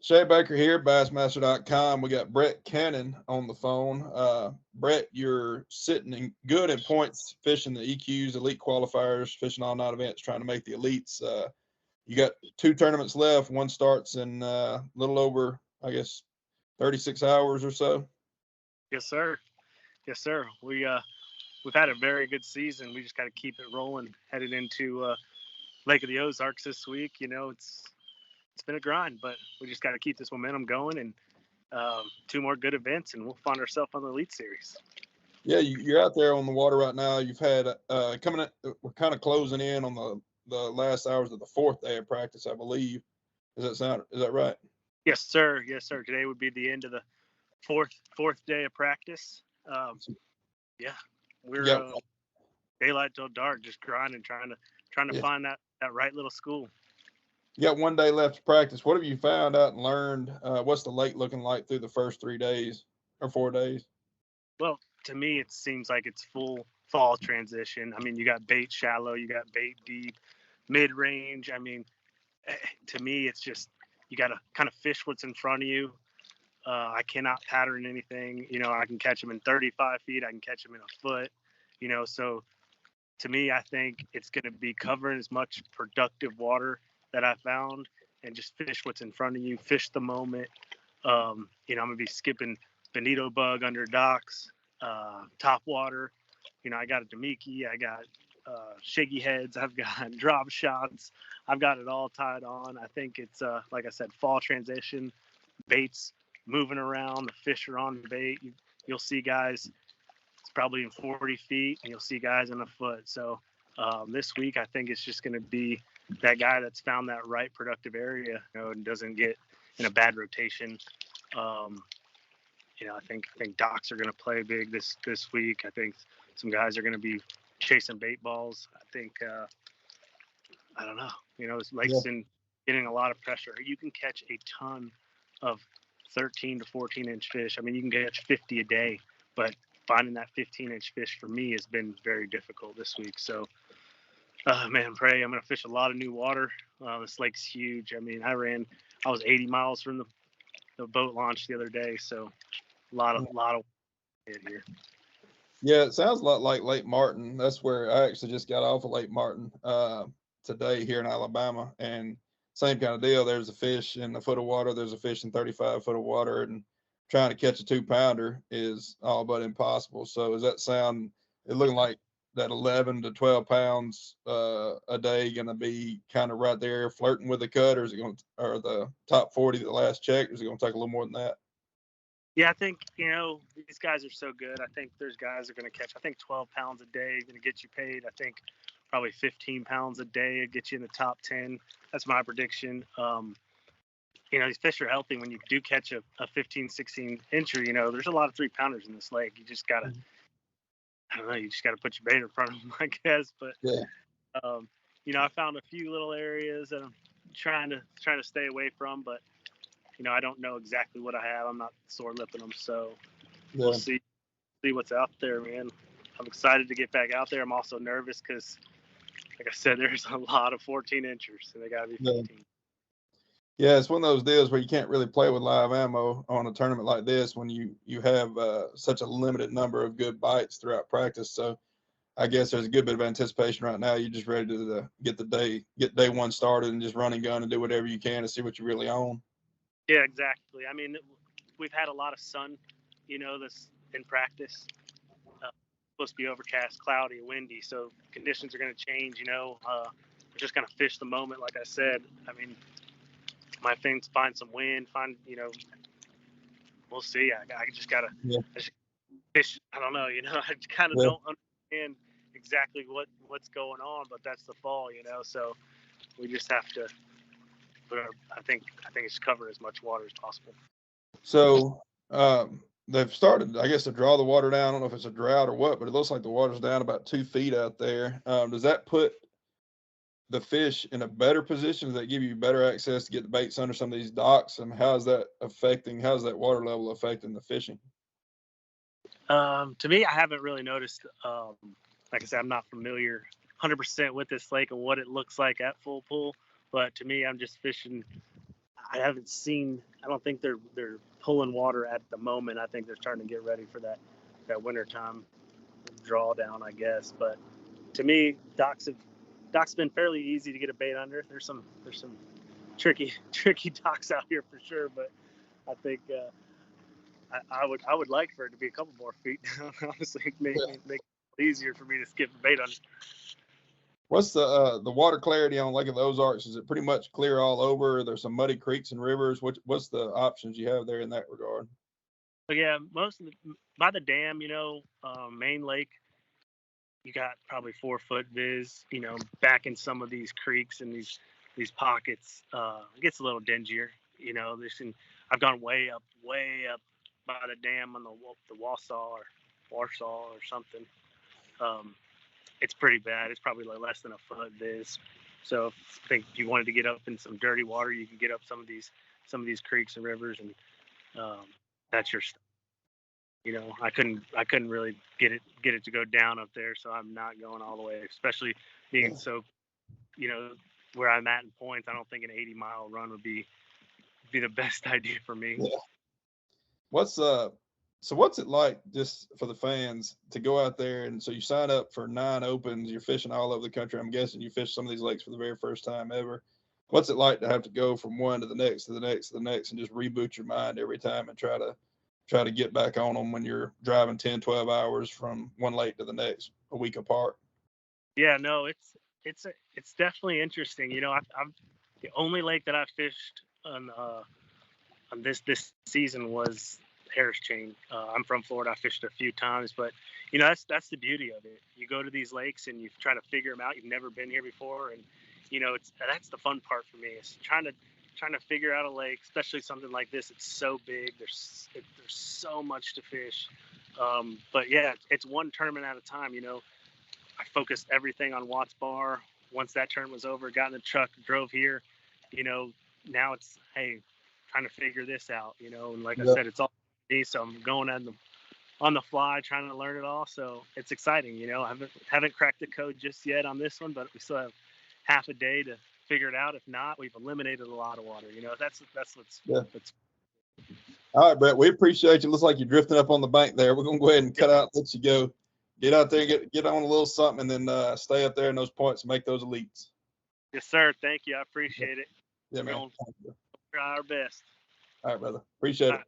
Shaye Baker here, Bassmaster.com. We got Brett Cannon on the phone. Brett, you're sitting in good in points, fishing the EQs, elite qualifiers, fishing all night events, trying to make the elites. You got two tournaments left. One starts in a little over, I guess, 36 hours or so. Yes, sir. Yes, sir. We've had a very good season. We just got to keep it rolling. Headed into Lake of the Ozarks this week. You know, it's been a grind, but we just got to keep this momentum going and two more good events, and we'll find ourselves on the Elite Series. Yeah, you're out there on the water right now. You've had coming in, we're kind of closing in on the last hours of the fourth day of practice, I believe. Is that right? Yes, sir. Yes, sir. Today would be the end of the fourth day of practice. Yeah, we're daylight till dark, just grinding, trying to find that right little school. You got 1 day left to practice. What have you found out and learned? What's the lake looking like through the first 3 days or 4 days? Well, to me, it seems like it's full fall transition. I mean, you got bait shallow, you got bait deep, mid range. I mean, to me, it's just you got to kind of fish what's in front of you. I cannot pattern anything. You know, I can catch them in 35 feet. I can catch them in a foot. You know, so to me, I think it's going to be covering as much productive water that I found and just fish what's in front of you, fish the moment. You know, I'm going to be skipping bonito bug under docks, top water. You know, I got a Damiki, I got shaky heads, I've got drop shots. I've got it all tied on. I think it's, like I said, fall transition, baits moving around, the fish are on bait. You'll see guys, it's probably in 40 feet, and you'll see guys in a foot. So this week, I think it's just going to be that guy that's found that right productive area, you know, and doesn't get in a bad rotation. You know, I think docks are going to play big this week. I think some guys are going to be chasing bait balls. I think, I don't know, you know, this lake's been getting a lot of pressure. You can catch a ton of 13 to 14 inch fish. I mean, you can catch 50 a day, but finding that 15-inch fish for me has been very difficult this week. So, man, pray I'm going to fish a lot of new water. This lake's huge. I mean, I was 80 miles from the boat launch the other day. So a lot of here. Yeah, it sounds a lot like Lake Martin. That's where I actually just got off of Lake Martin today here in Alabama, and same kind of deal. There's a fish in a foot of water. There's a fish in 35 foot of water, and trying to catch a 2-pounder is all but impossible. So is that sound? It looking like that 11 to 12 pounds a day going to be kind of right there flirting with the cut, or is it going to, or the top 40 the last check? Or is it going to take a little more than that? Yeah, I think, you know, these guys are so good. I think there's guys that are going to catch, I think 12 pounds a day going to get you paid. I think probably 15 pounds a day will get you in the top 10. That's my prediction. You know, these fish are healthy. When you do catch a 15, 16 incher, you know, there's a lot of 3-pounders in this lake. You just got to, I don't know, you just got to put your bait in front of them, I guess. But, you know, I found a few little areas that I'm trying to stay away from, but, you know, I don't know exactly what I have. I'm not sore lipping them. So we'll see what's out there, man. I'm excited to get back out there. I'm also nervous because, like I said, there's a lot of 14 inchers, and they got to be 15. Yeah, it's one of those deals where you can't really play with live ammo on a tournament like this when you have such a limited number of good bites throughout practice. So I guess there's a good bit of anticipation right now. You're just ready to get day one started and just run and gun and do whatever you can to see what you really own. Yeah, exactly. I mean, we've had a lot of sun, you know, this in practice. Supposed to be overcast, cloudy, windy, so conditions are going to change. You know, we're just going to fish the moment, like I said. I mean, my thing's find some wind, we'll see. I just got to fish. I don't know, you know, I kind of don't understand exactly what's going on, but that's the fall, you know, so we just have to, I think it's cover as much water as possible. So they've started, I guess, to draw the water down. I don't know if it's a drought or what, but it looks like the water's down about 2 feet out there. Does that put the fish in a better position? Does that give you better access to get the baits under some of these docks? And how's that water level affecting the fishing? To me, I haven't really noticed. Like I said, I'm not familiar 100% with this lake and what it looks like at full pool. But to me, I'm just fishing. I haven't seen. I don't think they're pulling water at the moment. I think they're starting to get ready for that wintertime drawdown, I guess. But to me, docks been fairly easy to get a bait under. There's some tricky docks out here for sure, but I think I would like for it to be a couple more feet down. Honestly, make it easier for me to skip the bait under. What's the water clarity on Lake of the Ozarks? Is it pretty much clear all over? There's some muddy creeks and rivers. What's the options you have there in that regard? But yeah, most of by the dam, main lake, you got probably 4 foot viz. Back in some of these creeks and these pockets, it gets a little dingier. I've gone way up by the dam on the Wausau or something. It's pretty bad. It's probably like less than a foot viz. So I think if you wanted to get up in some dirty water, you can get up some of these creeks and rivers, and that's your stuff. I couldn't really get it to go down up there, so I'm not going all the way, especially being so, where I'm at in points. I don't think an 80-mile run would be the best idea for me. Yeah. What's it like, just for the fans, to go out there, and so you sign up for 9 opens, you're fishing all over the country. I'm guessing you fish some of these lakes for the very first time ever. What's it like to have to go from one to the next to the next to the next and just reboot your mind every time and try to get back on them when you're driving 10, 12 hours from one lake to the next a week apart? Yeah, no, it's definitely interesting. I'm the only lake that I fished on this season was Harris Chain. I'm from Florida. I fished a few times, but that's the beauty of it. You go to these lakes and you try to figure them out. You've never been here before, and that's the fun part for me, is trying to figure out a lake, especially something like this. It's so big. There's so much to fish. But yeah, it's one tournament at a time. I focused everything on Watts Bar. Once that tournament was over, got in the truck, drove here. Now it's, hey, trying to figure this out. And like I said, it's all me, so I'm going on the fly, trying to learn it all. So it's exciting. I haven't cracked the code just yet on this one, but we still have half a day to figure it out. If not, we've eliminated a lot of water. That's what's. All right, Brett, we appreciate you. Looks like you're drifting up on the bank there. We're gonna go ahead and cut out, let you go. Get out there, get on a little something, and then stay up there in those points and make those elites. Yes, sir. Thank you. I appreciate it. Yeah, man. We're gonna try our best. All right, brother. Appreciate it.